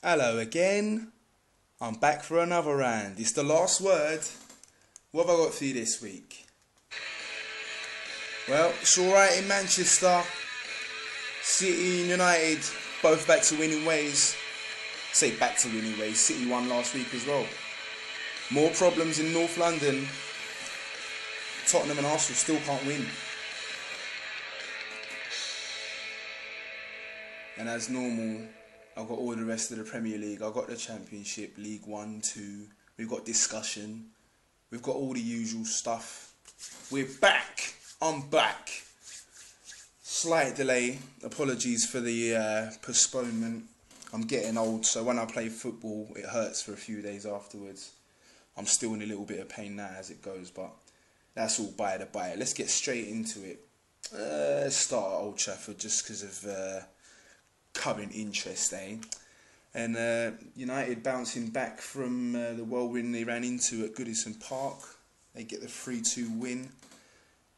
Hello again. I'm back for another round. It's the last word. What have I got for you this week? Well, it's alright in Manchester. City and United both back to winning ways. Say back to winning ways. City won last week as well. More problems in North London. Tottenham and Arsenal still can't win. And as normal, I've got all the rest of the Premier League. I've got the Championship, League 1, 2. We've got discussion. We've got all the usual stuff. We're back. I'm back. Slight delay. Apologies for the postponement. I'm getting old, so when I play football, it hurts for a few days afterwards. I'm still in a little bit of pain now as it goes, but that's all by the by. Let's get straight into it. Let's start at Old Trafford just because of current interest, eh? And United bouncing back from the whirlwind they ran into at Goodison Park. They get the 3-2 win.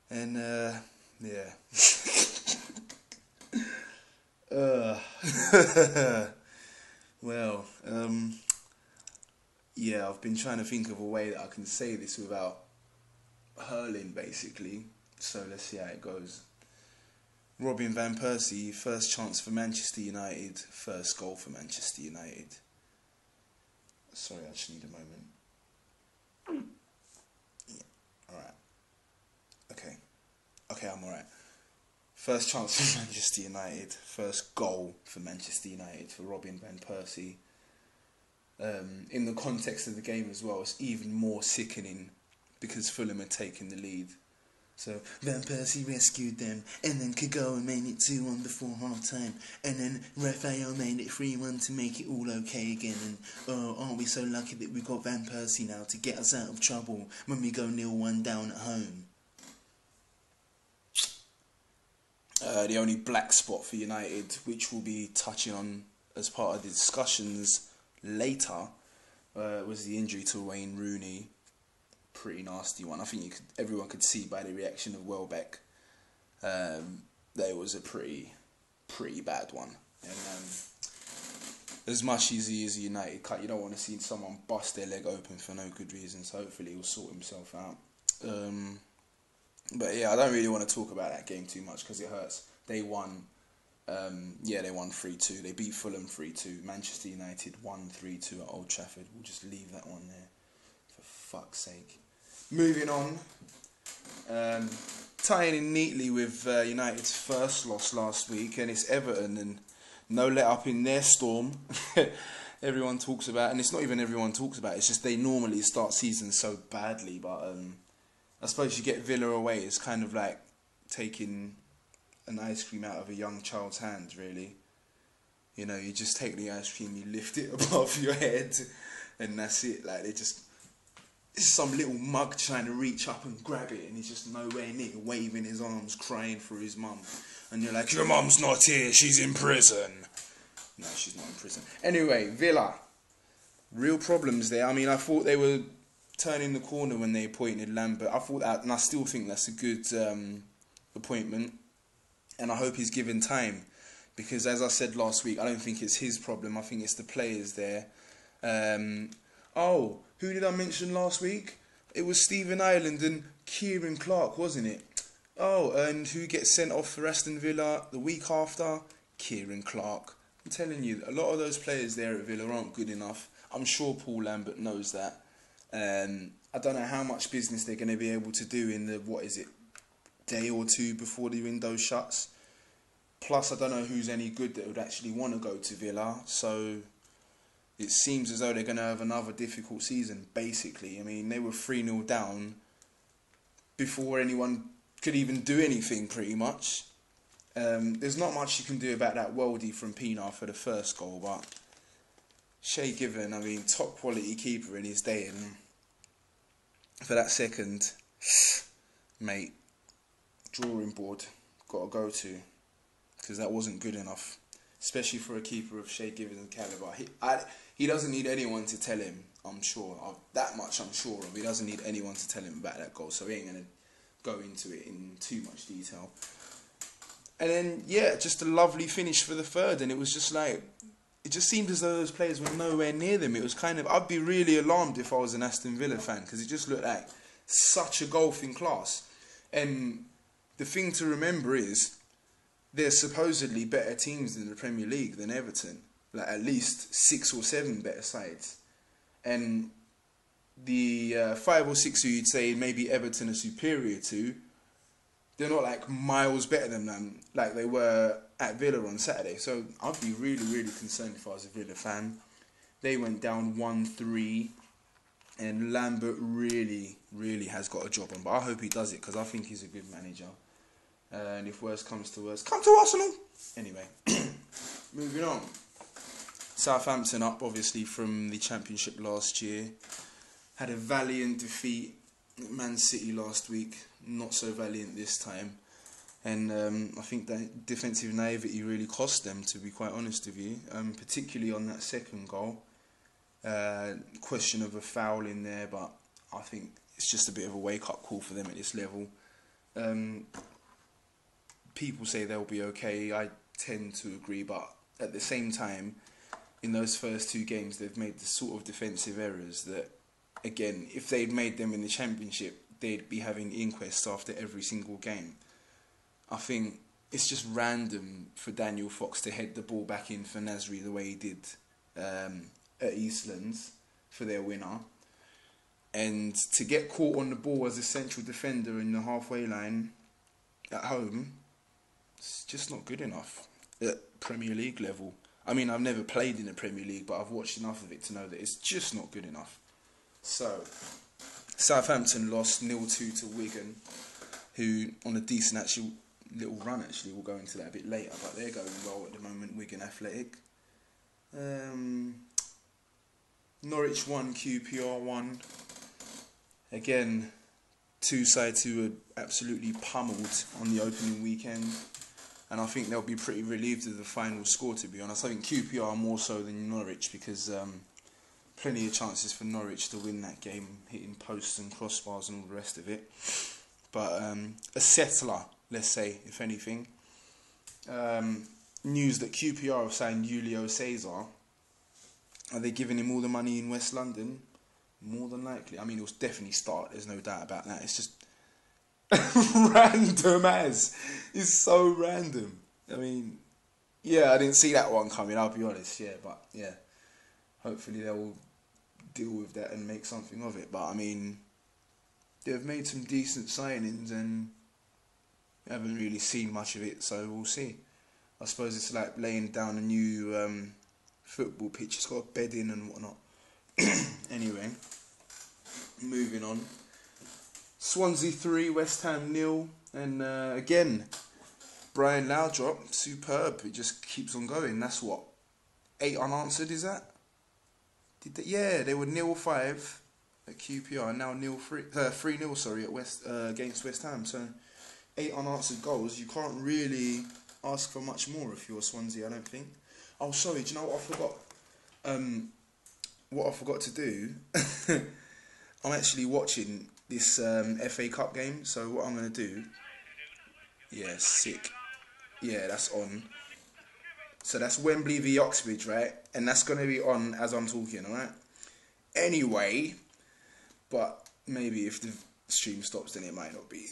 And, yeah. Well, yeah, I've been trying to think of a way that I can say this without hurling, basically. So let's see how it goes. Robin Van Persie, first chance for Manchester United, first goal for Manchester United. Sorry, I just need a moment. Yeah, alright. Okay, I'm alright. First chance for Manchester United, first goal for Manchester United for Robin Van Persie. In the context of the game as well, it's even more sickening because Fulham had taken the lead. So Van Persie rescued them, and then Kagawa made it 2-1 before half time, and then Raphael made it 3-1 to make it all okay again. And oh, aren't we so lucky that we got Van Persie now to get us out of trouble when we go 0-1 down at home. The only black spot for United, which we'll be touching on as part of the discussions later, was the injury to Wayne Rooney. Pretty nasty one. I think everyone could see by the reaction of Welbeck that it was a pretty bad one. And as much as he is a United cut, you don't want to see someone bust their leg open for no good reason. So hopefully he'll sort himself out. But yeah, I don't really want to talk about that game too much because it hurts. They won. They won 3-2. They beat Fulham 3-2. Manchester United won 3-2 at Old Trafford. We'll just leave that one there. For fuck's sake. Moving on, tying in neatly with United's first loss last week, and it's Everton, and no let up in their storm. Everyone talks about, and it's not even everyone talks about, it's just they normally start seasons so badly, but I suppose you get Villa away, it's kind of like taking an ice cream out of a young child's hand, really. You know, you just take the ice cream, you lift it above your head, and that's it. Like, it's some little mug trying to reach up and grab it, and he's just nowhere near, waving his arms, crying for his mum. And you're like, your mum's not here, she's in prison. No, she's not in prison. Anyway, Villa. Real problems there. I mean, I thought they were turning the corner when they appointed Lambert. I thought that, and I still think that's a good appointment. And I hope he's given time. Because as I said last week, I don't think it's his problem. I think it's the players there. Who did I mention last week? It was Stephen Ireland and Kieran Clark, wasn't it? Oh, and who gets sent off for Aston Villa the week after? Kieran Clark. I'm telling you, a lot of those players there at Villa aren't good enough. I'm sure Paul Lambert knows that. I don't know how much business they're going to be able to do in the, day or two before the window shuts. Plus, I don't know who's any good that would actually want to go to Villa, so it seems as though they're going to have another difficult season, basically. I mean, they were 3-0 down before anyone could even do anything, pretty much. There's not much you can do about that worldie from Pienaar for the first goal, but Shay Given, I mean, top quality keeper in his day, and for that second, mate, drawing board, got to go to, because that wasn't good enough. Especially for a keeper of Shay Given's calibre. He doesn't need anyone to tell him, I'm sure. That much I'm sure of. He doesn't need anyone to tell him about that goal. So he ain't going to go into it in too much detail. And then, yeah, just a lovely finish for the third. And it was just like, it just seemed as though those players were nowhere near them. It was kind of, I'd be really alarmed if I was an Aston Villa fan, because it just looked like such a gulf in class. And the thing to remember is, there's supposedly better teams in the Premier League than Everton. Like at least 6 or 7 better sides. And the 5 or 6 who you'd say maybe Everton are superior to, they're not like miles better than them like they were at Villa on Saturday. So I'd be really, really concerned if I was a Villa fan. They went down 1-3, and Lambert really, really has got a job on. But I hope he does it, because I think he's a good manager. And if worse comes to worse, come to Arsenal! Anyway, moving on. Southampton up, obviously, from the Championship last year. Had a valiant defeat at Man City last week. Not so valiant this time. And I think that defensive naivety really cost them, to be quite honest with you. Particularly on that second goal. Question of a foul in there, but I think it's just a bit of a wake-up call for them at this level. People say they'll be okay. I tend to agree, but at the same time, in those first 2 games, they've made the sort of defensive errors that, again, if they'd made them in the Championship, they'd be having inquests after every single game. I think it's just random for Daniel Fox to head the ball back in for Nasri the way he did at Eastlands for their winner. And to get caught on the ball as a central defender in the halfway line at home, it's just not good enough at Premier League level. I mean, I've never played in the Premier League, but I've watched enough of it to know that it's just not good enough. So, Southampton lost 0-2 to Wigan, who, on a decent little run, we'll go into that a bit later, but they're going well at the moment, Wigan Athletic. Norwich 1, QPR 1. Again, 2 sides who were absolutely pummeled on the opening weekend. And I think they'll be pretty relieved of the final score, to be honest. I think QPR more so than Norwich, because plenty of chances for Norwich to win that game, hitting posts and crossbars and all the rest of it. But a settler, let's say, if anything. News that QPR have signed Julio Cesar. Are they giving him all the money in West London? More than likely. I mean, he'll definitely start, there's no doubt about that. It's just random as. It's so random. I mean, yeah, I didn't see that one coming, I'll be honest, yeah, but yeah. Hopefully they'll deal with that and make something of it. But I mean, they've made some decent signings and haven't really seen much of it, so we'll see. I suppose it's like laying down a new football pitch. It's got a bed in and whatnot. Anyway, moving on. Swansea 3, West Ham 0, and again, Brian Laudrup, superb. It just keeps on going. That's what, 8 unanswered, is that? Yeah, they were 0-5 at QPR, and now 3-0. Sorry, at against West Ham. So 8 unanswered goals. You can't really ask for much more if you're Swansea, I don't think. Oh, sorry. Do you know what I forgot? What I forgot to do. I'm actually watching this FA Cup game. So what I'm gonna do? Yeah, sick. Yeah, that's on. So that's Wembley v Oxbridge, right? And that's going to be on as I'm talking, alright? Anyway, but maybe if the stream stops, then it might not be.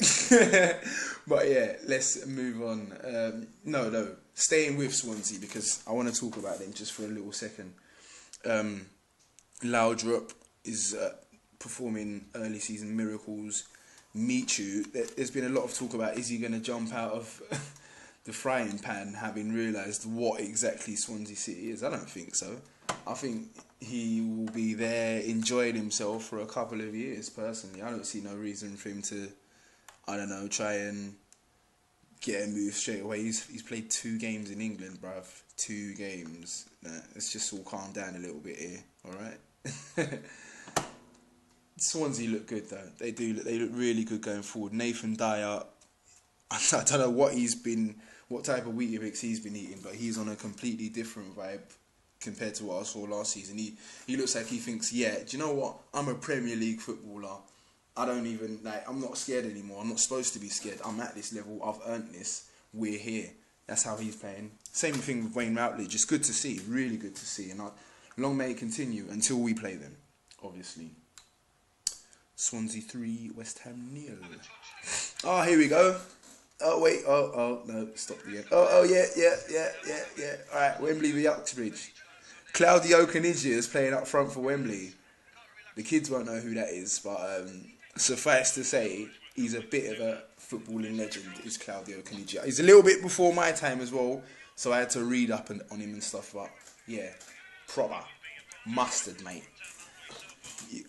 But yeah, let's move on. No, staying with Swansea, because I want to talk about them just for a little second. Laudrup is performing early season miracles. Michu, there's been a lot of talk about, is he going to jump out of the frying pan, having realised what exactly Swansea City is? I don't think so. I think he will be there enjoying himself for a couple of years, personally. I don't see no reason for him to, I don't know, try and get a move straight away. He's played 2 games in England, bruv. 2 games. Nah, let's just all calm down a little bit here, alright? Swansea look good though. They look really good going forward. Nathan Dyer, I don't know what type of Weetabix he's been eating, but he's on a completely different vibe compared to what I saw last season. He looks like he thinks, yeah, do you know what? I'm a Premier League footballer. I'm not scared anymore. I'm not supposed to be scared. I'm at this level. I've earned this. We're here. That's how he's playing. Same thing with Wayne Routledge. Just good to see. Really good to see. And long may it continue until we play them, obviously. Swansea 3, West Ham 0. Oh, here we go. Oh, wait. Oh, no. Stop again. Oh, yeah. All right, Wembley v Uxbridge. Claudio Caniggia is playing up front for Wembley. The kids won't know who that is, but suffice to say, he's a bit of a footballing legend, is Claudio Caniggia. He's a little bit before my time as well, so I had to read up on him and stuff, but yeah, proper mustard, mate.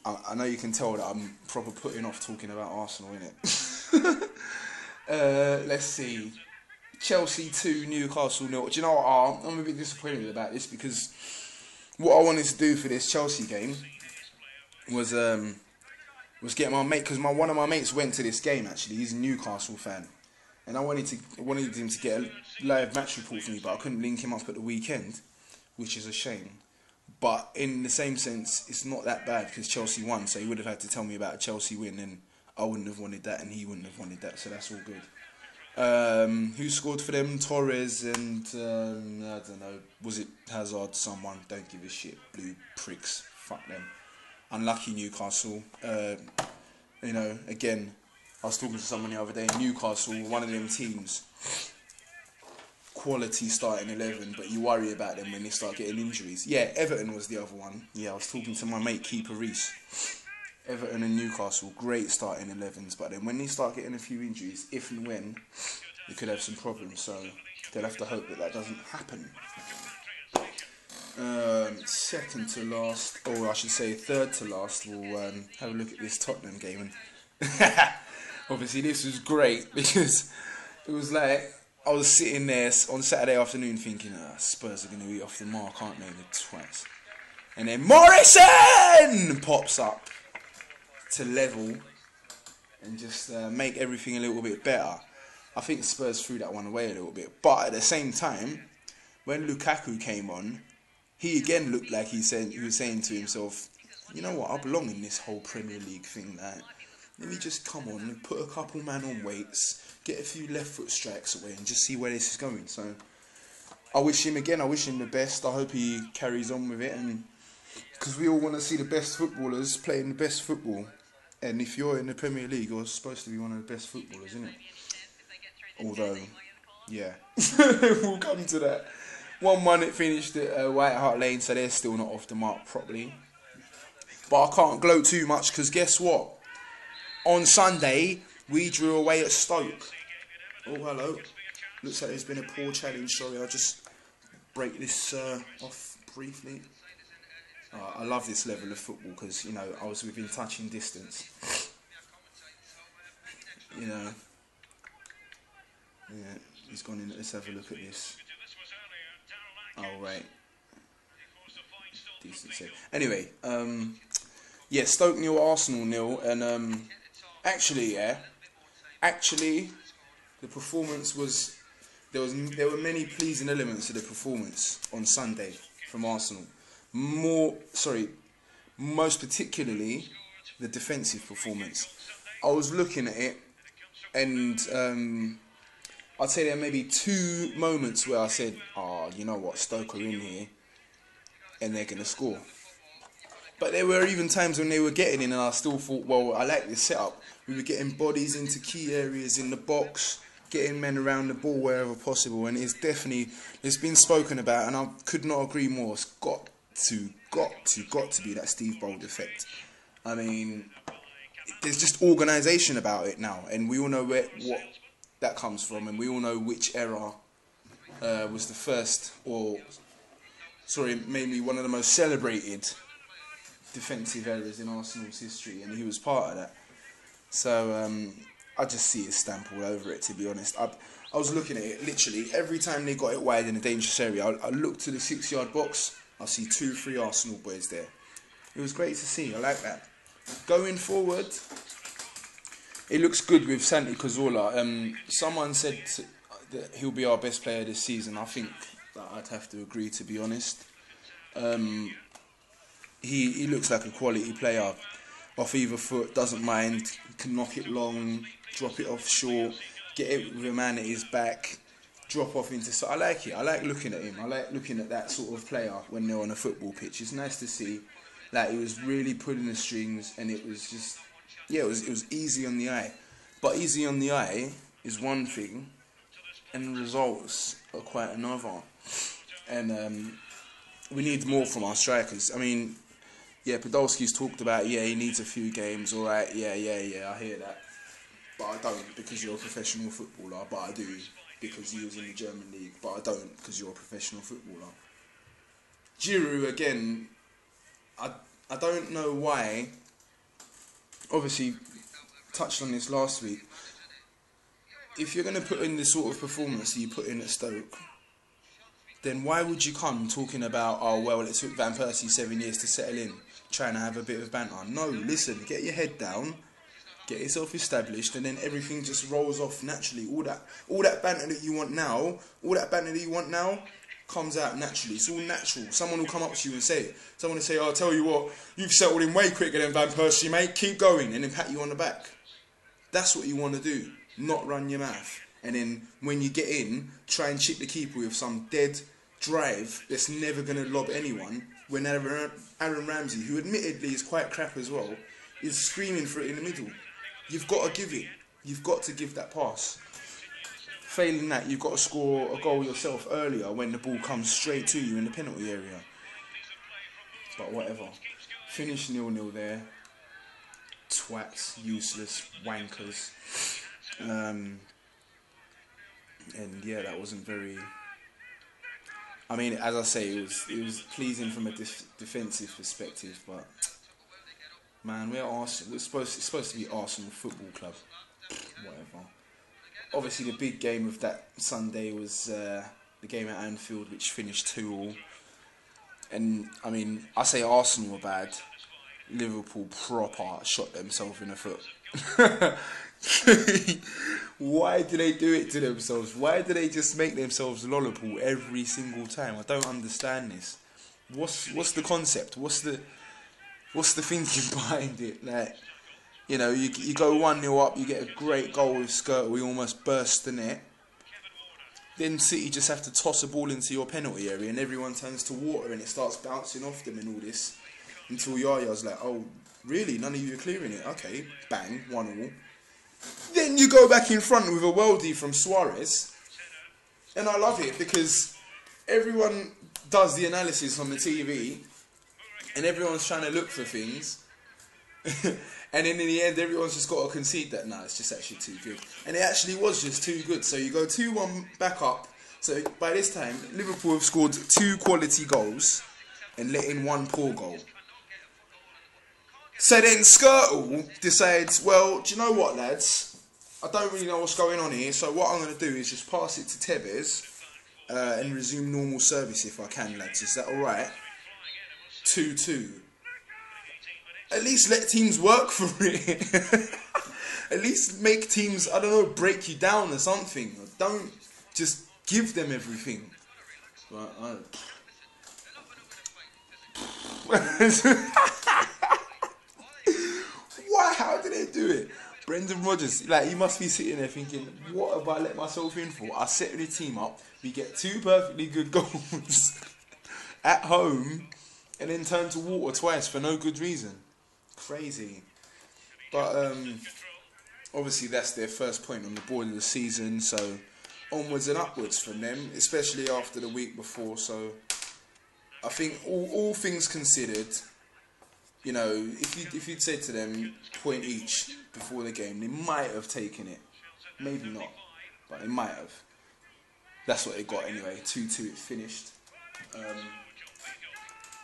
I know you can tell that I'm proper putting off talking about Arsenal, innit? Let's see. Chelsea 2, Newcastle 0. Do you know what? I'm a bit disappointed about this because what I wanted to do for this Chelsea game was get my mate, because one of my mates went to this game actually. He's a Newcastle fan, and I wanted him to get a live match report for me, but I couldn't link him up at the weekend, which is a shame. But in the same sense, it's not that bad because Chelsea won, so he would have had to tell me about a Chelsea win, and I wouldn't have wanted that, and he wouldn't have wanted that, so that's all good. Who scored for them? Torres and I don't know. Was it Hazard? Someone? Don't give a shit. Blue pricks. Fuck them. Unlucky Newcastle. Again, I was talking to someone the other day. Newcastle, one of them teams, quality starting 11, but you worry about them when they start getting injuries. Yeah, Everton was the other one. Yeah, I was talking to my mate Keeper Reese. Everton and Newcastle, great starting 11s, but then when they start getting a few injuries, if and when, they could have some problems. So they'll have to hope that doesn't happen. Second to last, or I should say third to last, we'll have a look at this Tottenham game. And obviously this was great because it was like I was sitting there on Saturday afternoon thinking, Spurs are going to eat off the mark, aren't they, the twats? And then Morrison pops up to level and just make everything a little bit better. I think Spurs threw that one away a little bit, but at the same time, when Lukaku came on, he again looked like he was saying to himself, you know what, I belong in this whole Premier League thing. Let me just come on and put a couple man on weights, get a few left foot strikes away and just see where this is going. So I wish him the best. I hope he carries on with it, and because we all want to see the best footballers playing the best football. And if you're in the Premier League, you're supposed to be one of the best footballers, isn't it? Although, yeah, we'll come to that. 1-1 it finished at White Hart Lane, so they're still not off the mark properly. But I can't gloat too much because guess what? On Sunday, we drew away at Stoke. Oh, hello. Looks like there's been a poor challenge. Sorry, I'll just break this off briefly. I love this level of football because, I was within touching distance. Yeah, he's gone in. Let's have a look at this. Oh, right. Decent save. Anyway, Stoke 0, Arsenal 0, and actually, the performance was there were many pleasing elements to the performance on Sunday from Arsenal. Most particularly the defensive performance. I was looking at it, and I'd say there may be 2 moments where I said, you know what, Stoke are in here and they're going to score. But there were even times when they were getting in and I still thought, well, I like this setup. We were getting bodies into key areas in the box, getting men around the ball wherever possible, and it's been spoken about, and I could not agree more. It's got to be that Steve Bold effect. I mean, there's just organisation about it now, and we all know what that comes from, and we all know which era was the first, maybe one of the most celebrated defensive errors in Arsenal's history, and he was part of that. So I just see his stamp all over it, to be honest. I was looking at it, literally, every time they got it wide in a dangerous area, I looked to the 6-yard box, I see 2-3 Arsenal boys there. It was great to see, I like that. Going forward, it looks good with Santi Cazorla. Someone said that he'll be our best player this season. I think that I'd have to agree, to be honest. He looks like a quality player. Off either foot, doesn't mind, can knock it long, drop it off short, get it with a man at his back. drop off into. So I like it. I like looking at him. I like looking at that sort of player when they're on a football pitch. It's nice to see. Like, he was really pulling the strings, and it was just, yeah, it was easy on the eye. But easy on the eye is one thing, and the results are quite another. And we need more from our strikers. I mean, yeah, Podolski's talked about, yeah, he needs a few games, all right, yeah, I hear that. But I don't, because you're a professional footballer. But I do, because he was in the German league. But I don't, because you're a professional footballer. Giroud, again, I don't know why. Obviously, touched on this last week. If you're going to put in the sort of performance that you put in at Stoke, then why would you come talking about, oh, well, it took Van Persie 7 years to settle in, trying to have a bit of banter? No, listen, get your head down, get yourself established, and then everything just rolls off naturally. All that banter that you want now, comes out naturally. It's all natural. Someone will come up to you and say it. Someone will say, oh, I'll tell you what, you've settled in way quicker than Van Persie, mate. Keep going, and then pat you on the back. That's what you want to do, not run your mouth. And then when you get in, try and chip the keeper with some dead drive that's never going to lob anyone. When Aaron Ramsey, who admittedly is quite crap as well, is screaming for it in the middle. You've got to give it. You've got to give that pass. Failing that, you've got to score a goal yourself earlier when the ball comes straight to you in the penalty area. But whatever. Finish 0-0 there. Twats, useless, wankers. And yeah, that wasn't very. I mean, as I say, it was pleasing from a defensive perspective, but man, we're Arsenal. It's supposed to be Arsenal Football Club. Whatever. Obviously, the big game of that Sunday was the game at Anfield, which finished 2-2. And I mean, I say Arsenal were bad. Liverpool proper shot themselves in the foot. Why do they do it to themselves? Why do they just make themselves lollipop every single time? I don't understand this. What's the concept? What's the thinking behind it? Like, you know, you go 1-0 up, you get a great goal with Skirtle, we almost burst the net. Then City just have to toss a ball into your penalty area, and everyone turns to water, and it starts bouncing off them and all this. Until Yaya's like, oh, really? None of you are clearing it? Okay, bang, 1-1. Then you go back in front with a worldie from Suarez. And I love it because everyone does the analysis on the TV and everyone's trying to look for things. And then in the end, everyone's just got to concede that, nah, it's just actually too good. And it actually was just too good. So you go 2-1 back up. So by this time, Liverpool have scored 2 quality goals and let in 1 poor goal. So then Skirtle decides, well, do you know what, lads? I don't really know what's going on here, so what I'm going to do is just pass it to Tevez and resume normal service if I can, lads. Is that alright? 2-2. At least let teams work for it. At least make teams, I don't know, break you down or something. Don't just give them everything. Right, Why? How did they do it? Brendan Rodgers, like, he must be sitting there thinking, what have I let myself in for? I set the team up, we get 2 perfectly good goals at home, and then turn to water twice for no good reason. Crazy. But obviously that's their first point on the board of the season, so onwards and upwards from them, especially after the week before. So I think all things considered, you know, if you'd said to them point each before the game, they might have taken it. Maybe not, but they might have. That's what they got anyway. 2-2 it finished.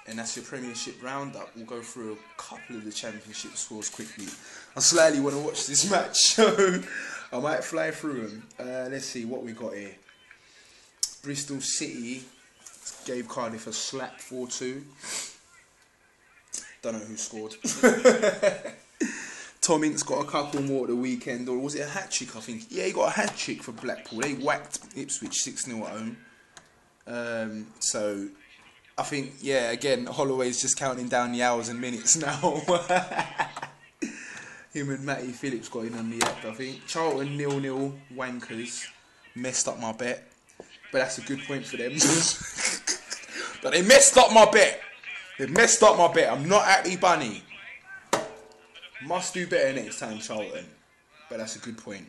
And that's your Premiership roundup. We'll go through a couple of the Championship scores quickly. I slightly want to watch this match, so I might fly through them. Let's see what we got here. Bristol City gave Cardiff a slap 4-2. Don't know who scored. Tom Ince got a couple more at the weekend, or was it a hat-trick, I think? Yeah, he got a hat-trick for Blackpool. They whacked Ipswich 6-0 at home. So I think, yeah, again, Holloway's just counting down the hours and minutes now. Him and Matty Phillips got in on the act, I think. Charlton 0-0, wankers. Messed up my bet. But that's a good point for them. But they messed up my bet. They messed up my bet. I'm not Ackley Bunny. Must do better next time, Charlton. But that's a good point.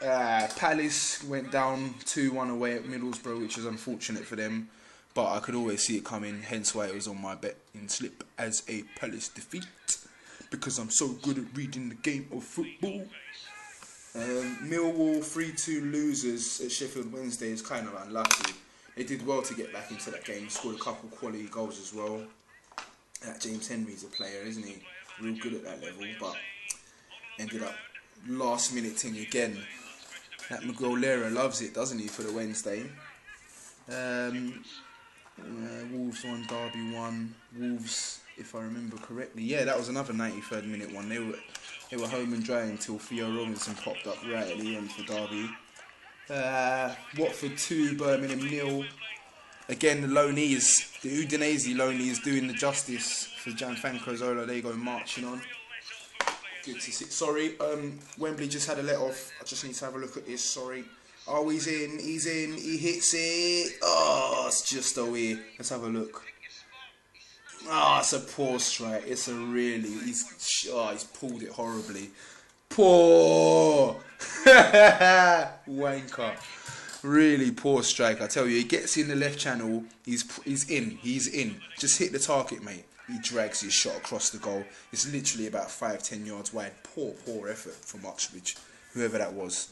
Palace went down 2-1 away at Middlesbrough, which is unfortunate for them. But I could always see it coming, hence why it was on my betting slip as a Palace defeat. Because I'm so good at reading the game of football. Millwall 3-2 losers at Sheffield Wednesday is kind of unlucky. They did well to get back into that game, scored a couple quality goals as well. James Henry's a player, isn't he? Real good at that level, but ended up last minute thing again. That Miguel Lera loves it, doesn't he, for the Wednesday? Wolves 1, Derby 1. Wolves, if I remember correctly, yeah, that was another 93rd minute one. They were home and dry until Theo Robinson popped up right at the end for Derby. Watford 2, Birmingham 0. Again, the loanees, the Udinese loanees doing the justice for Gianfranco Zola. They go marching on. Good to see. Sorry, Wembley just had a let off. I just need to have a look at this. Sorry. Oh, he's in, he hits it. Oh, it's just away. Let's have a look. Oh, it's a poor strike. It's a really, he's pulled it horribly. Poor. Wanker. Really poor strike. I tell you, he gets in the left channel. He's in. Just hit the target, mate. He drags his shot across the goal. It's literally about 5-10 yards wide. Poor effort from Uxbridge. Whoever that was.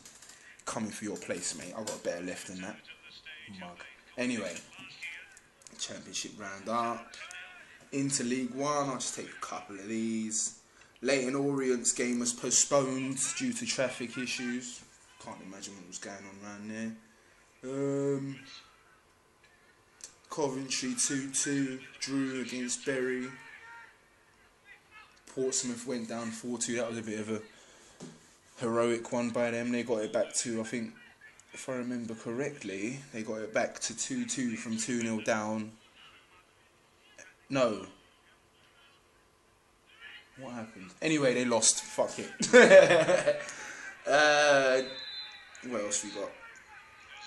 Coming for your place, mate. I've got a better left than that. Mug. Anyway. Championship round up. Into League One. I'll just take a couple of these. Leyton Orient's game was postponed due to traffic issues. Can't imagine what was going on around there. Coventry 2-2 drew against Bury. Portsmouth went down 4-2. That was a bit of a heroic one by them. They got it back to, I think, if I remember correctly, they got it back to 2-2 from 2-0 down. No. What happened? Anyway, they lost. Fuck it. What else we got?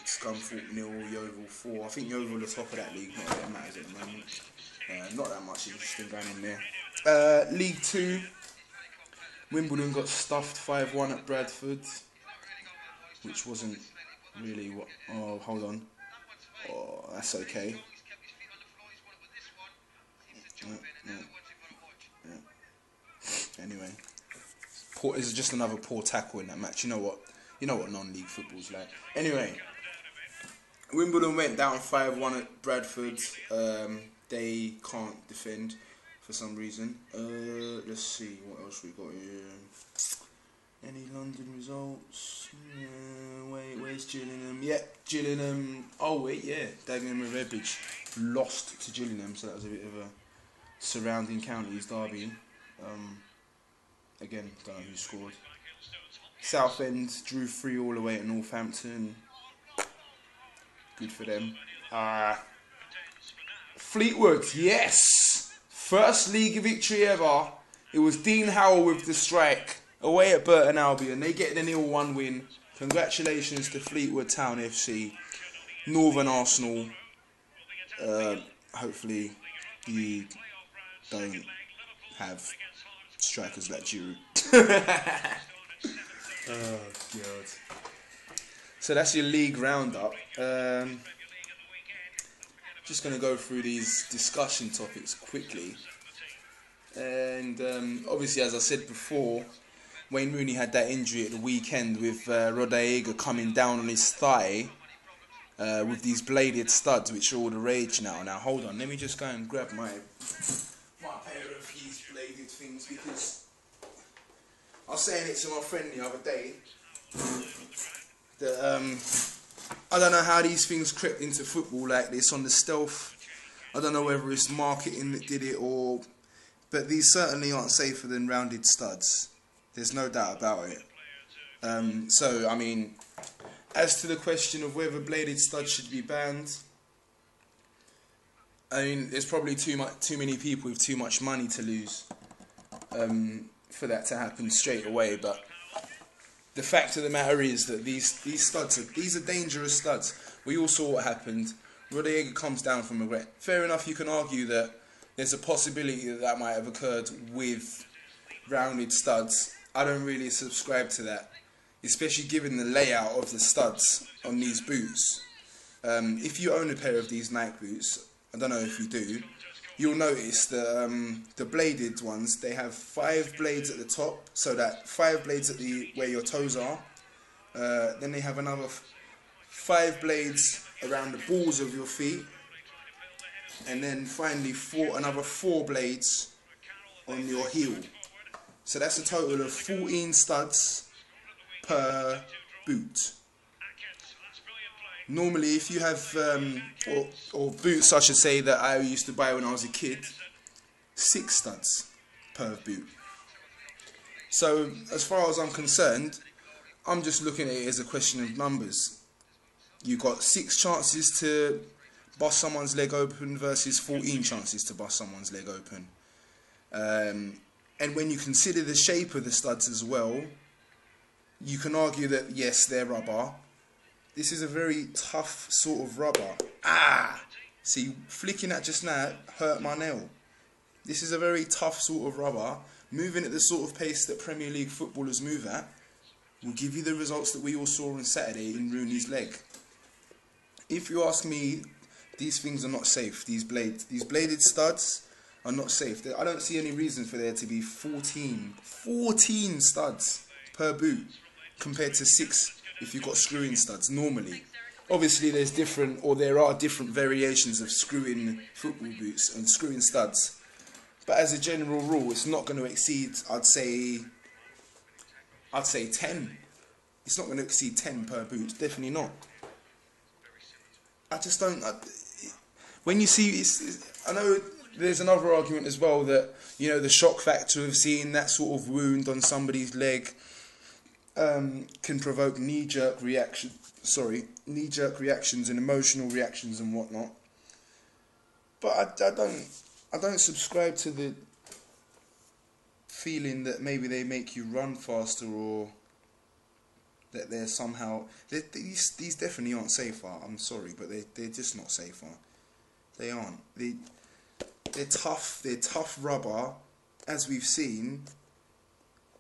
Scunthorpe 0, Yeovil 4. I think Yeovil are top of that league. Not that matters at the moment. Not that much interesting going on there. League 2. Wimbledon got stuffed 5-1 at Bradford. Which wasn't really what... Oh, hold on. Oh, that's okay. Anyway. This is just another poor tackle in that match. You know what non-league football's like. Anyway. Wimbledon went down 5-1 at Bradford. They can't defend for some reason. Let's see what else we got here. Any London results? Where's Gillingham? Yeah, Gillingham. Oh wait, yeah, Dagenham and Redbridge lost to Gillingham, so that was a bit of a surrounding counties derby. Again, don't know who scored. Southend drew 3 all away at Northampton. Good for them. Fleetwood, yes! First league victory ever. It was Dean Howell with the strike. Away at Burton Albion. They get the 0-1 win. Congratulations to Fleetwood Town FC. Northern Arsenal. Hopefully you don't have strikers like Giroud. Oh, God. So that's your league roundup. Just going to go through these discussion topics quickly. And obviously, as I said before, Wayne Rooney had that injury at the weekend with Rodallega coming down on his thigh with these bladed studs, which are all the rage now. Now, hold on. Let me just go and grab my pair of these bladed things, because I was saying it to my friend the other day that I don't know how these things crept into football like this on the stealth. I don't know whether it's marketing that did it, but these certainly aren't safer than rounded studs. There's no doubt about it. So, I mean, as to the question of whether bladed studs should be banned, I mean, there's probably too many people with too much money to lose for that to happen straight away. But the fact of the matter is that these studs these are dangerous studs. We all saw what happened. Rodallega comes down from a wet. Fair enough, you can argue that there's a possibility that that might have occurred with rounded studs. I don't really subscribe to that, especially given the layout of the studs on these boots. If you own a pair of these Nike boots, I don't know if you do, you'll notice that the bladed ones, they have 5 blades at the top, so that 5 blades at the where your toes are. Then they have another 5 blades around the balls of your feet, and then finally another 4 blades on your heel. So that's a total of 14 studs per boot. Normally, if you have or boots, I should say, that I used to buy when I was a kid, 6 studs per boot. So as far as I'm concerned, I'm just looking at it as a question of numbers. You got 6 chances to bust someone's leg open versus 14 chances to bust someone's leg open. And when you consider the shape of the studs as well, you can argue that yes, they're rubber. This is a very tough sort of rubber. See, flicking that just now hurt my nail. This is a very tough sort of rubber. Moving at the sort of pace that Premier League footballers move at will give you the results that we all saw on Saturday in Rooney's leg. If you ask me, these things are not safe. These bladed studs are not safe. I don't see any reason for there to be 14 studs per boot compared to 6 if you've got screw-in studs normally. Obviously there are different variations of screw-in football boots and screw-in studs, but as a general rule it's not going to exceed, I'd say 10. It's not going to exceed 10 per boot, definitely not. I just don't, when you see, I know there's another argument as well that, you know, the shock factor of seeing that sort of wound on somebody's leg can provoke knee-jerk reactions and emotional reactions and whatnot. But I don't subscribe to the feeling that maybe they make you run faster, or that they're somehow these definitely aren't safer. I'm sorry, but they're just not safer. They aren't. They're tough. They're tough rubber, as we've seen,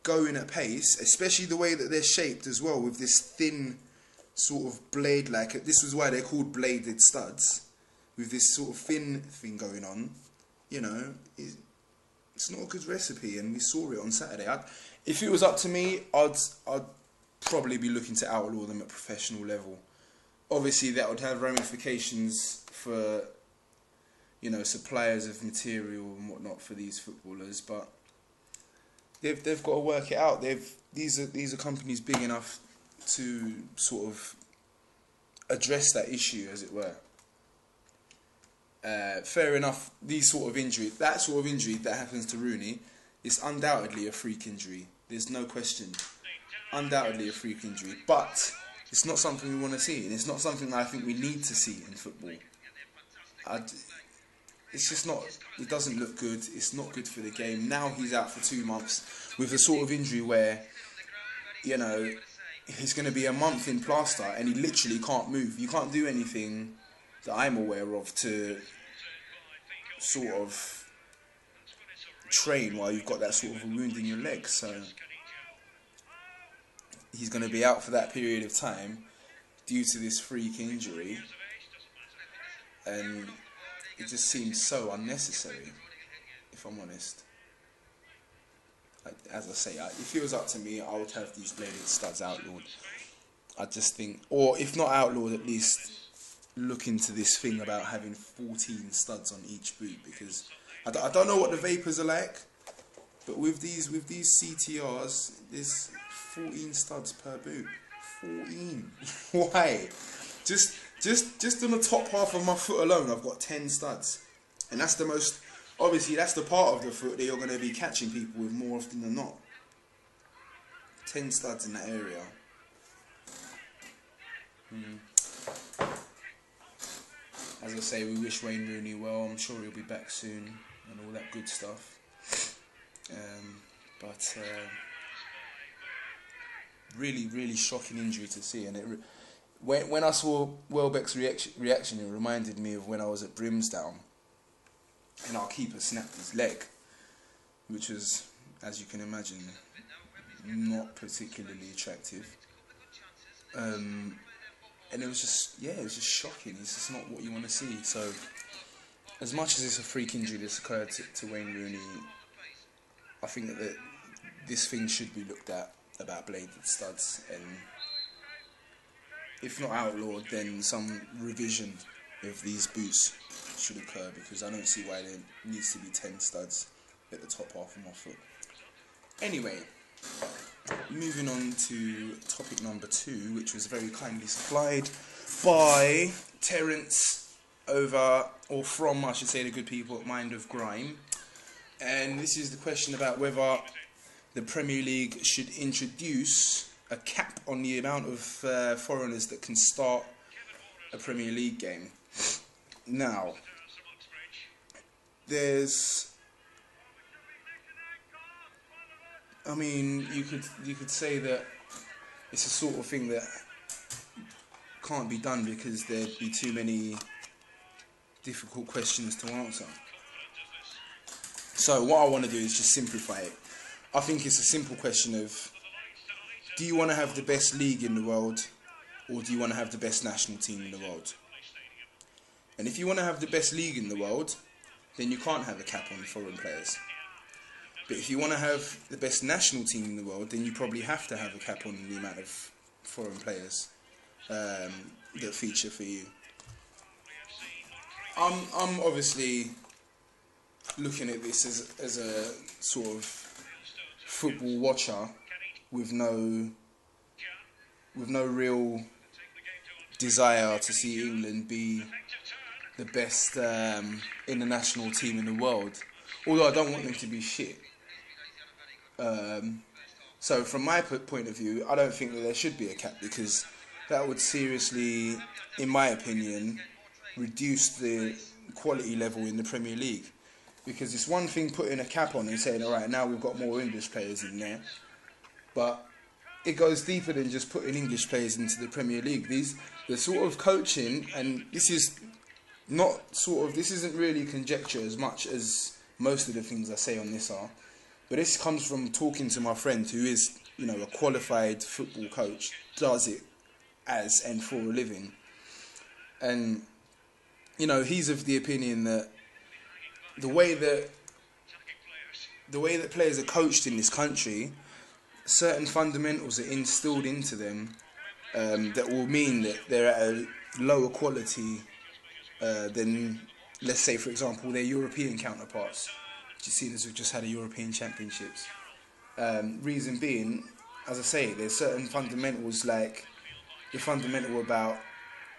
going at pace, especially the way that they're shaped as well, with this thin sort of blade, like this was why they're called bladed studs, with this sort of thin thing going on. You know, it's not a good recipe, and we saw it on Saturday. If it was up to me, I'd probably be looking to outlaw them at professional level. Obviously that would have ramifications for, you know, suppliers of material and whatnot for these footballers, but they've got to work it out. These are companies big enough to sort of address that issue, as it were. Fair enough, that sort of injury that happens to Rooney is undoubtedly a freak injury. There's no question. Undoubtedly a freak injury, but it's not something we want to see, and it's not something that I think we need to see in football. It's just not, it doesn't look good, it's not good for the game. Now he's out for 2 months with the sort of injury where, you know, he's going to be a month in plaster and he literally can't move. You can't do anything that I'm aware of to sort of train while you've got that sort of a wound in your leg. So he's going to be out for that period of time due to this freak injury, and it just seems so unnecessary, if I'm honest. As I say, if it was up to me, I would have these bladed studs outlawed. I just think, or if not outlawed, at least look into this thing about having 14 studs on each boot, because I don't know what the vapors are like, but with these CTRs, there's 14 studs per boot. 14. Why? Just on the top half of my foot alone, I've got 10 studs, and that's the most. Obviously, that's the part of the foot that you're going to be catching people with more often than not. 10 studs in that area. As I say, we wish Wayne Rooney well. I'm sure he'll be back soon and all that good stuff. Really, really shocking injury to see, and When I saw Welbeck's reaction, it reminded me of when I was at Brimsdown and our keeper snapped his leg, which was, as you can imagine, not particularly attractive. And it was just, it was just shocking. It's just not what you want to see. So, as much as it's a freak injury that's occurred to Wayne Rooney, I think that this thing should be looked at about bladed studs, and if not outlawed, then some revision of these boots should occur, because I don't see why there needs to be 10 studs at the top half of my foot. Anyway, moving on to topic number 2, which was very kindly supplied by Terence from, I should say, the good people at Mind of Grime. And this is the question about whether the Premier League should introduce a cap on the amount of foreigners that can start a Premier League game. Now, you could say that it's a sort of thing that can't be done because there'd be too many difficult questions to answer. So what I want to do is just simplify it. I think it's a simple question of, do you want to have the best league in the world, or do you want to have the best national team in the world? And if you want to have the best league in the world, then you can't have a cap on foreign players. But if you want to have the best national team in the world, then you probably have to have a cap on the amount of foreign players that feature for you. I'm obviously looking at this as a sort of football watcher with no real desire to see England be the best international team in the world, although I don't want them to be shit. So from my point of view, I don't think that there should be a cap, because that would seriously, in my opinion, reduce the quality level in the Premier League. Because it's one thing putting a cap on and saying, alright, now we've got more English players in there, but it goes deeper than just putting English players into the Premier League. The sort of coaching, and this isn't really conjecture as much as most of the things I say on this are, but this comes from talking to my friend who is, a qualified football coach, does it as and for a living. And, he's of the opinion that the way that players are coached in this country, certain fundamentals are instilled into them that will mean that they're at a lower quality than, let's say, for example, their European counterparts. You see, as we've just had a European Championships. Reason being, as I say, there's certain fundamentals, like the fundamental about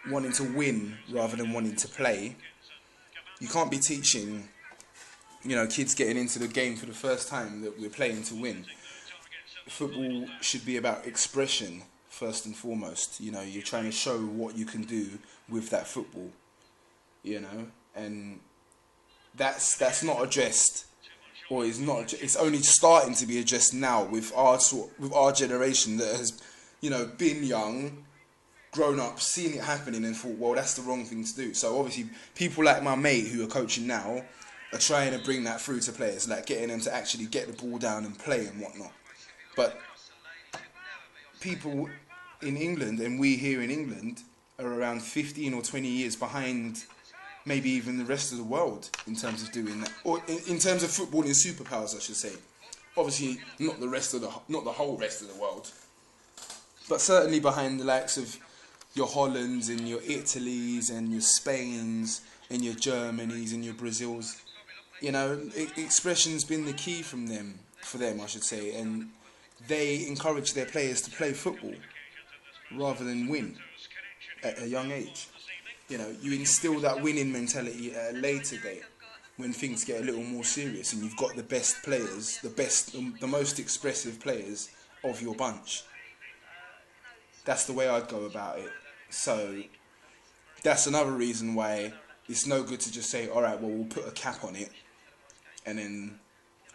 wanting to win rather than wanting to play. You can't be teaching, kids getting into the game for the first time that we're playing to win. Football should be about expression first and foremost. You're trying to show what you can do with that football. And that's not addressed, or is not. It's only starting to be addressed now with our generation that has, been young, grown up, seen it happening, and thought, well, that's the wrong thing to do. So obviously, people like my mate who are coaching now are trying to bring that through to players, like getting them to actually get the ball down and play and whatnot. But people in England, and we here in England, are around 15 or 20 years behind maybe even the rest of the world in terms of doing that, or in terms of footballing superpowers, I should say. Obviously, not the whole rest of the world, but certainly behind the likes of your Hollands and your Italys and your Spains and your Germanys and your Brazils. Expression's been the key for them, I should say, and they encourage their players to play football rather than win at a young age. You instill that winning mentality at a later date when things get a little more serious and you've got the best players, the most expressive players of your bunch. That's the way I'd go about it. So that's another reason why it's no good to just say, alright, well, we'll put a cap on it and then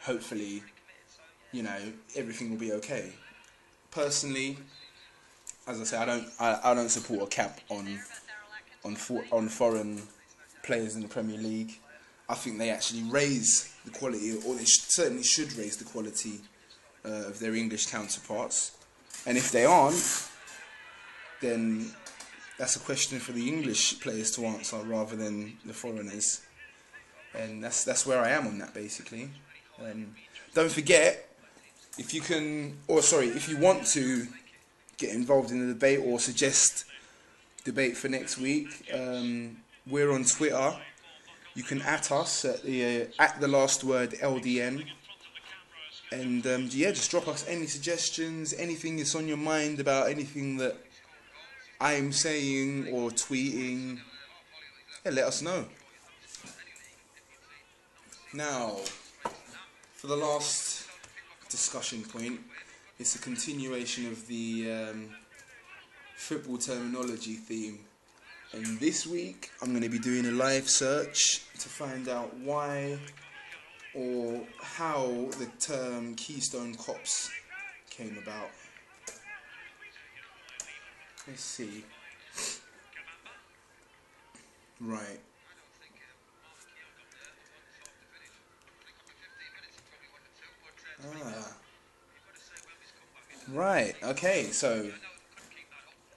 hopefully, everything will be okay. Personally, as I say, I don't support a cap on foreign players in the Premier League. I think they actually raise the quality, or they certainly should raise the quality of their English counterparts. And if they aren't, then that's a question for the English players to answer rather than the foreigners. And that's where I am on that, basically. Don't forget, if you want to get involved in the debate or suggest debate for next week, we're on Twitter. You can at us at the last word LDN, and just drop us any suggestions, anything that's on your mind about anything that I'm saying or tweeting. Yeah, let us know. Now, for the last discussion point, it's a continuation of the football terminology theme. And this week, I'm going to be doing a live search to find out why or how the term Keystone Cops came about. Let's see. Right. Right, okay, so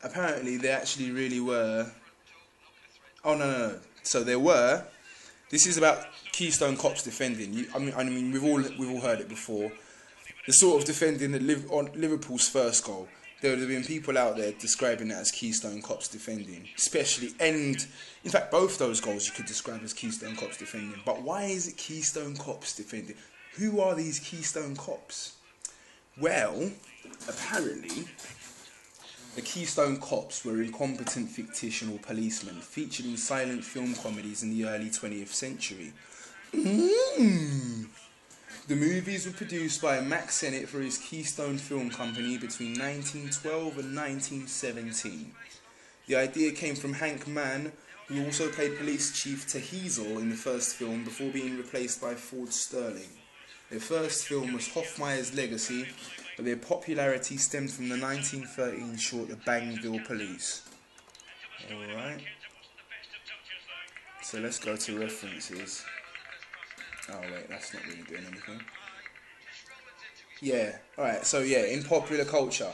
apparently they actually really were. Oh, no. So there were. This is about Keystone Cops defending. I mean, we've all heard it before. The sort of defending that on Liverpool's first goal. There would have been people out there describing it as Keystone Cops defending, in fact, both those goals you could describe as Keystone Cops defending. But why is it Keystone Cops defending? Who are these Keystone Cops? Well, apparently, the Keystone Cops were incompetent fictional policemen featured in silent film comedies in the early 20th century. The movies were produced by Max Sennett for his Keystone Film Company between 1912 and 1917. The idea came from Hank Mann, who also played Police Chief Teasel in the first film before being replaced by Ford Sterling. Their first film was Hoffmeyer's Legacy, but their popularity stemmed from the 1913 short The Bangville Police. Alright. So let's go to references. Oh wait, that's not really doing anything. Yeah, alright, so yeah, in popular culture.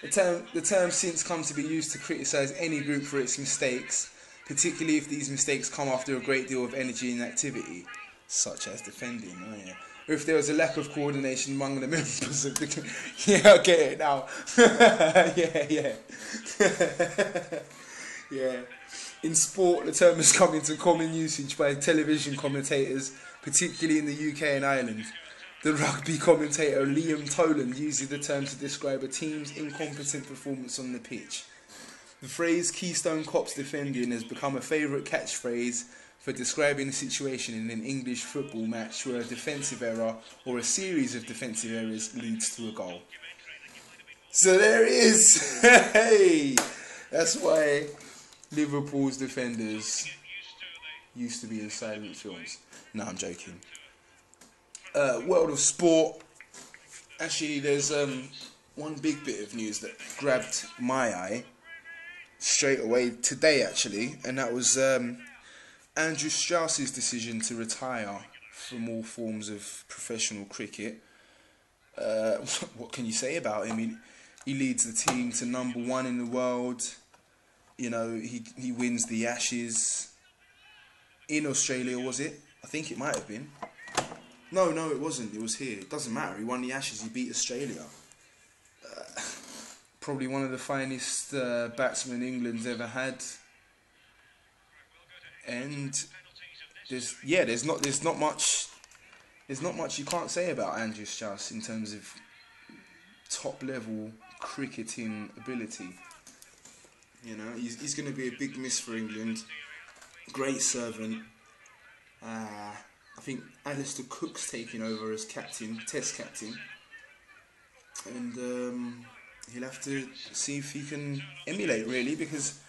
The term since come to be used to criticise any group for its mistakes, particularly if these mistakes come after a great deal of energy and activity, such as defending, oh yeah. Or if there was a lack of coordination among the members of the... Yeah, I get it now. Yeah. In sport, the term has come into common usage by television commentators, particularly in the UK and Ireland. The rugby commentator Liam Toland uses the term to describe a team's incompetent performance on the pitch. The phrase Keystone Cops defending has become a favourite catchphrase for describing a situation in an English football match where a defensive error or a series of defensive errors leads to a goal. So there it is! Hey! That's why Liverpool's defenders used to be in silent films. No, I'm joking. World of sport. Actually, there's one big bit of news that grabbed my eye straight away today, actually, and that was Andrew Strauss's decision to retire from all forms of professional cricket. What can you say about him? He leads the team to #1 in the world. You know, he wins the Ashes in Australia, was it? I think it might have been. No, it wasn't. It was here. It doesn't matter. He won the Ashes. He beat Australia. Probably one of the finest batsmen England's ever had. And there's not much you can't say about Andrew Strauss in terms of top level cricketing ability. You know, he's going to be a big miss for England. Great servant. I think Alistair Cook's taking over as captain, Test captain, and he'll have to see if he can emulate, really, because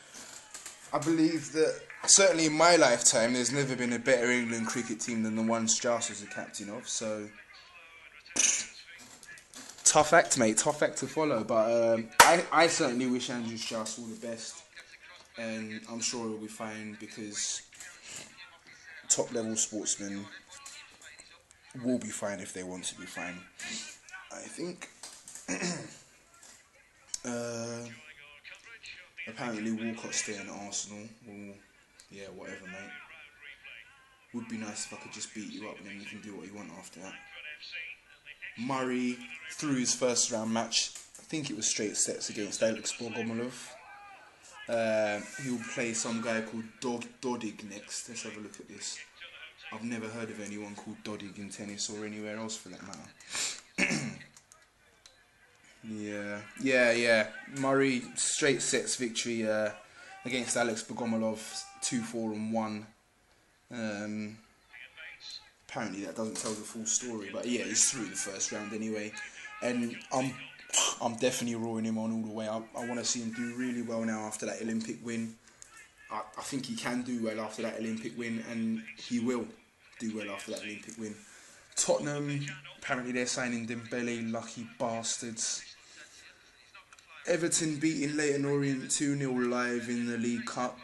I believe that certainly in my lifetime there's never been a better England cricket team than the one Strauss was the captain of. So tough act, mate. Tough act to follow. But I certainly wish Andrew Strauss all the best. And I'm sure he'll be fine because top level sportsmen will be fine if they want to be fine. I think. Apparently Walcott's staying at Arsenal. Well, yeah, whatever, mate. Would be nice if I could just beat you up and then you can do what you want after that. Murray, through his first round match, I think it was straight sets against Alex Bogomolov. He'll play some guy called Dodig next. Let's have a look at this. I've never heard of anyone called Dodig in tennis or anywhere else for that matter. Yeah. Murray, straight sets victory against Alex Bogomolov, 2-4 and 1. Apparently that doesn't tell the full story, but yeah, he's through the first round anyway. And I'm definitely roaring him on all the way. I want to see him do really well now after that Olympic win. I think he can do well after that Olympic win, and he will do well after that Olympic win. Tottenham, apparently they're signing Dembele, lucky bastards. Everton beating Leyton Orient 2-0 live in the League Cup.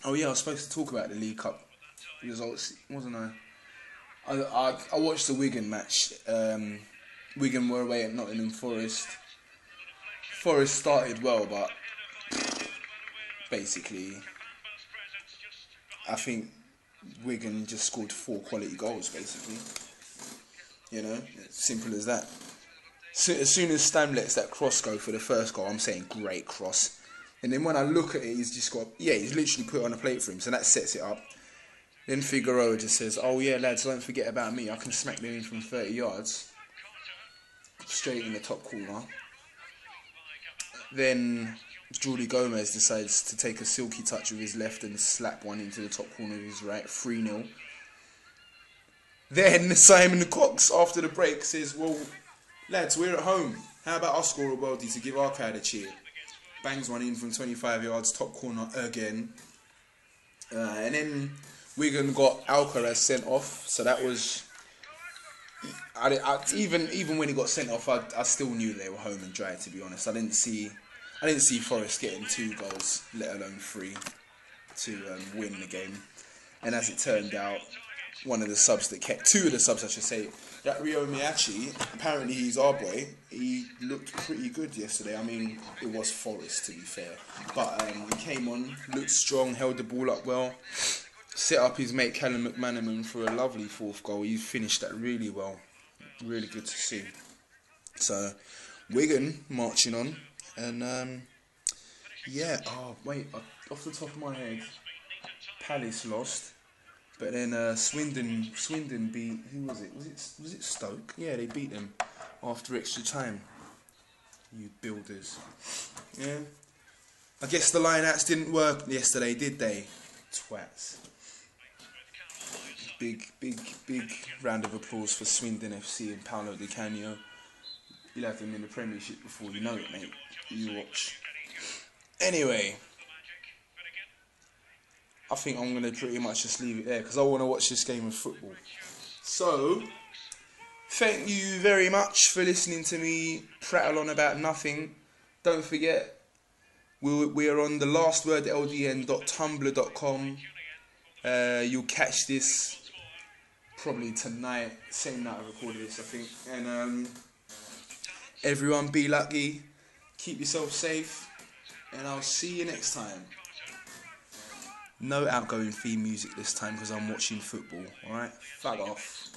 Oh yeah, I was supposed to talk about the League Cup results, wasn't I? I watched the Wigan match. Wigan were away at Nottingham Forest. Forest started well, but basically, I think Wigan just scored 4 quality goals, basically. You know, simple as that. So, as soon as Stam lets that cross go for the first goal, I'm saying great cross. And then when I look at it, he's just got, he's literally put it on a plate for him, so that sets it up. Then Figueroa just says, oh yeah lads, don't forget about me, I can smack them in from 30 yards. Straight in the top corner. Then Jordi Gomez decides to take a silky touch with his left and slap one into the top corner of his right, 3-0. Then Simon Cox, after the break, says, well, lads, we're at home. How about us score a worldie to give our crowd a cheer? Bangs one in from 25 yards, top corner again. And then Wigan got Alcaraz sent off, so that was... even when he got sent off, I still knew they were home and dry, to be honest. I didn't see Forest getting 2 goals, let alone 3, to win the game. And as it turned out, one of the subs that kept, 2 of the subs I should say, that Ryo Miyachi, apparently he's our boy, he looked pretty good yesterday. I mean, it was Forest to be fair, but he came on, looked strong, held the ball up well, set up his mate Callum McManaman for a lovely 4th goal. He finished that really well, really good to see. So Wigan marching on, and off the top of my head, Palace lost. But then Swindon beat, who was it? Was it Stoke? Yeah, they beat them after extra time. You builders. Yeah. I guess the line-outs didn't work yesterday, did they? Twats. Big round of applause for Swindon FC and Paolo Di Canio. You'll have them in the Premiership before you know it, mate. You watch. Anyway, I think I'm going to pretty much just leave it there because I want to watch this game of football. So, thank you very much for listening to me prattle on about nothing. Don't forget, we are on the lastwordldn.tumblr.com. You'll catch this probably tonight, same night I recorded this, I think. And everyone be lucky, keep yourself safe, and I'll see you next time. No outgoing theme music this time because I'm watching football, alright? Fuck off.